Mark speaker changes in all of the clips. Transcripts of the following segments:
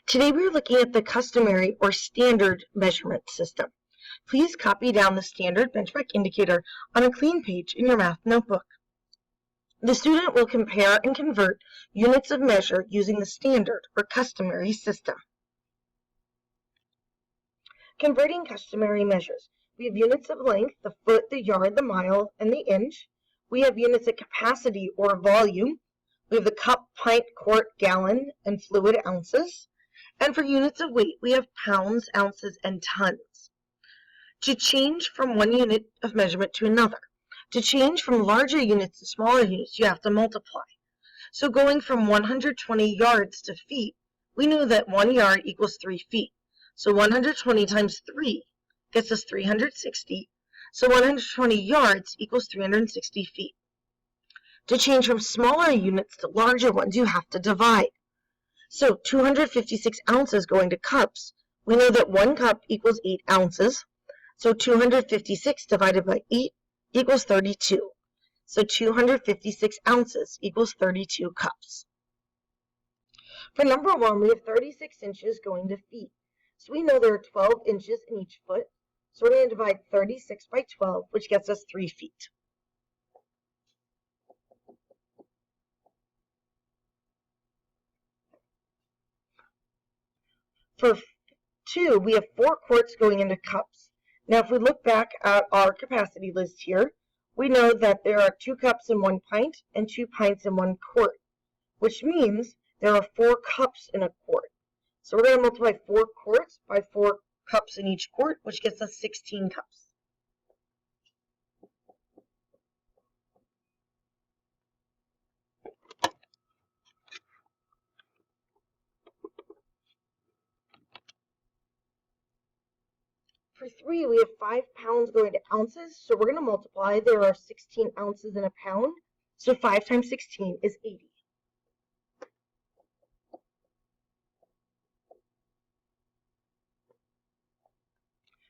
Speaker 1: Today we are looking at the customary or standard measurement system. Please copy down the standard benchmark indicator on a clean page in your math notebook. The student will compare and convert units of measure using the standard or customary system. Converting customary measures. We have units of length, the foot, the yard, the mile, and the inch. We have units of capacity or volume. We have the cup, pint, quart, gallon, and fluid ounces. And for units of weight, we have pounds, ounces, and tons. To change from one unit of measurement to another, to change from larger units to smaller units, you have to multiply. So going from 120 yards to feet, we know that 1 yard equals 3 feet. So 120 times 3 gets us 360. So 120 yards equals 360 feet. To change from smaller units to larger ones, you have to divide. So 256 ounces going to cups, we know that 1 cup equals 8 ounces. So 256 divided by 8 equals 32. So 256 ounces equals 32 cups. For number 1, we have 36 inches going to feet. So we know there are 12 inches in each foot. So we're going to divide 36 by 12, which gets us 3 feet. For 2, we have 4 quarts going into cups. Now, if we look back at our capacity list here, we know that there are 2 cups in 1 pint and 2 pints in 1 quart, which means there are 4 cups in a quart. So we're going to multiply 4 quarts by 4 cups in each quart, which gets us 16 cups. For 3, we have 5 pounds going to ounces, so we're going to multiply. There are 16 ounces in a pound, so 5 times 16 is 80.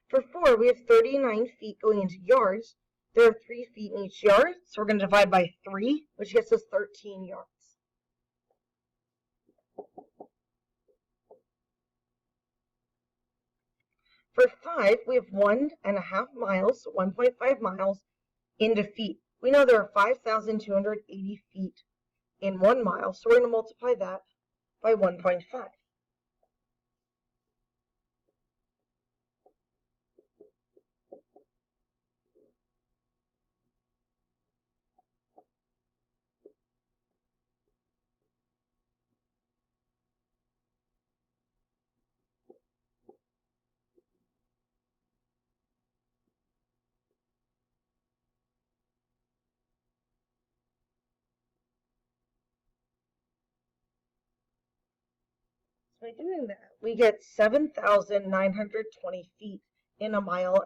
Speaker 1: For 4, we have 39 feet going into yards. There are 3 feet in each yard, so we're going to divide by 3, which gets us 13 yards. For 5, we have 1.5 miles, so 1.5 miles into feet. We know there are 5,280 feet in 1 mile, so we're going to multiply that by 1.5. By doing that, we get 7,920 feet in 1.5 miles.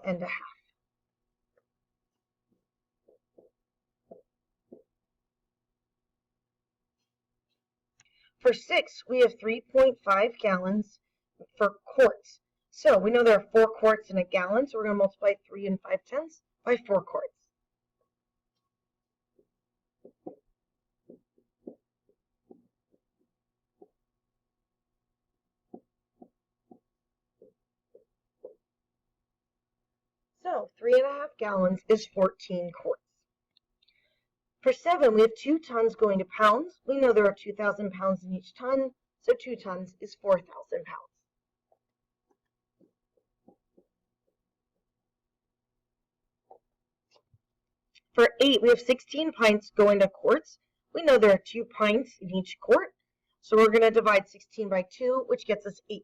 Speaker 1: For 6, we have 3.5 gallons for quarts. So we know there are 4 quarts in a gallon, so we're going to multiply 3 5/10 by 4 quarts. So 3.5 gallons is 14 quarts. For 7, we have 2 tons going to pounds. We know there are 2,000 pounds in each ton, so 2 tons is 4,000 pounds. For 8, we have 16 pints going to quarts. We know there are 2 pints in each quart, so we're going to divide 16 by 2, which gets us 8.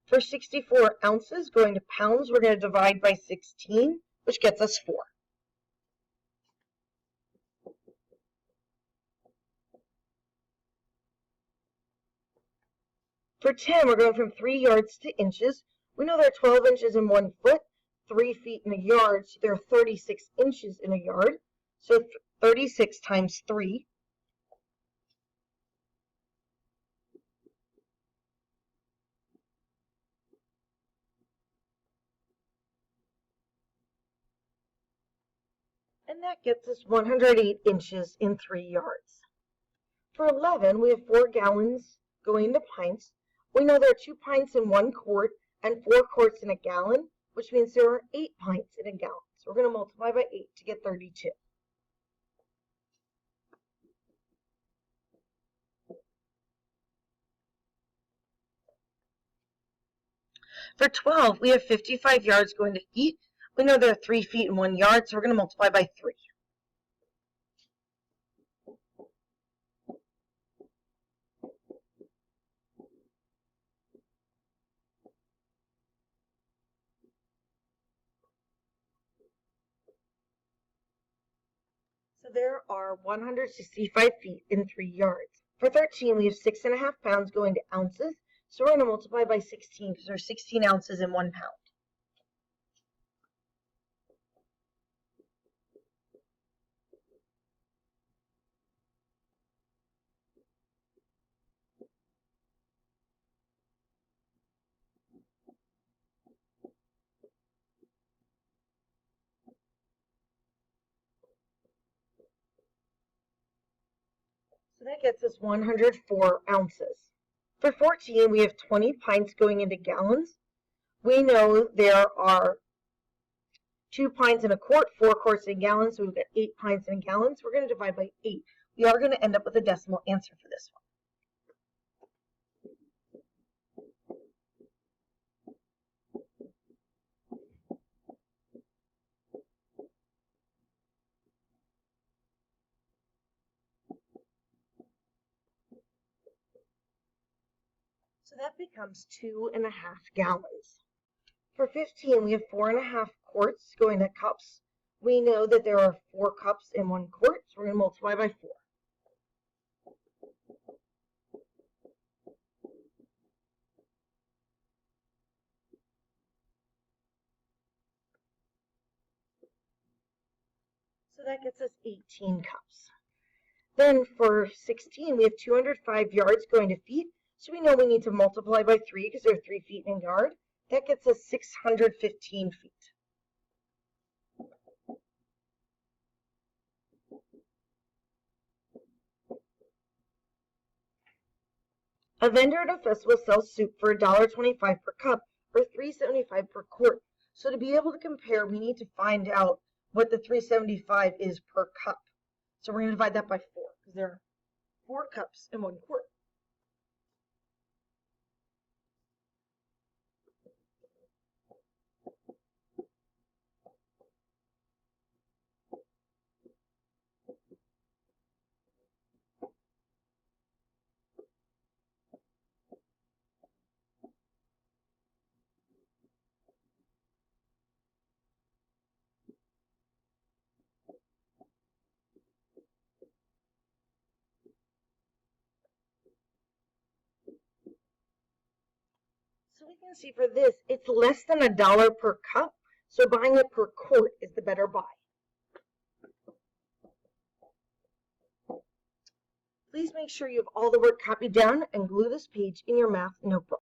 Speaker 1: For 64 ounces going to pounds, we're going to divide by 16, which gets us 4. For 10, we're going from 3 yards to inches. We know there are 12 inches in 1 foot, 3 feet in a yard, so there are 36 inches in a yard. So 36 times 3. And that that gets us 108 inches in 3 yards. For 11, we have 4 gallons going into pints. We know there are 2 pints in 1 quart and 4 quarts in a gallon, which means there are 8 pints in a gallon. So we're going to multiply by 8 to get 32. For 12, we have 55 yards going to feet. We know there are 3 feet in 1 yard, so we're going to multiply by 3. So there are 165 feet in 3 yards. For 13, we have 6.5 pounds going to ounces, so we're going to multiply by 16 because there are 16 ounces in 1 pound. So that gets us 104 ounces. For 14, we have 20 pints going into gallons. We know there are 2 pints in a quart, 4 quarts in gallons, so we've got 8 pints in gallons. We're going to divide by 8. We are going to end up with a decimal answer for this one. So that becomes 2.5 gallons. For 15, we have 4.5 quarts going to cups. We know that there are 4 cups in 1 quart, so we're going to multiply by 4. So that gets us 18 cups. Then for 16, we have 205 yards going to feet, so we know we need to multiply by 3 because there are 3 feet in a yard. That gets us 615 feet. A vendor at a festival sells soup for $1.25 per cup or $3.75 per quart. So to be able to compare, we need to find out what the $3.75 is per cup. So we're going to divide that by 4 because there are 4 cups in 1 quart. So we can see for this, it's less than $1 per cup, so buying it per quart is the better buy. Please make sure you have all the work copied down and glue this page in your math notebook.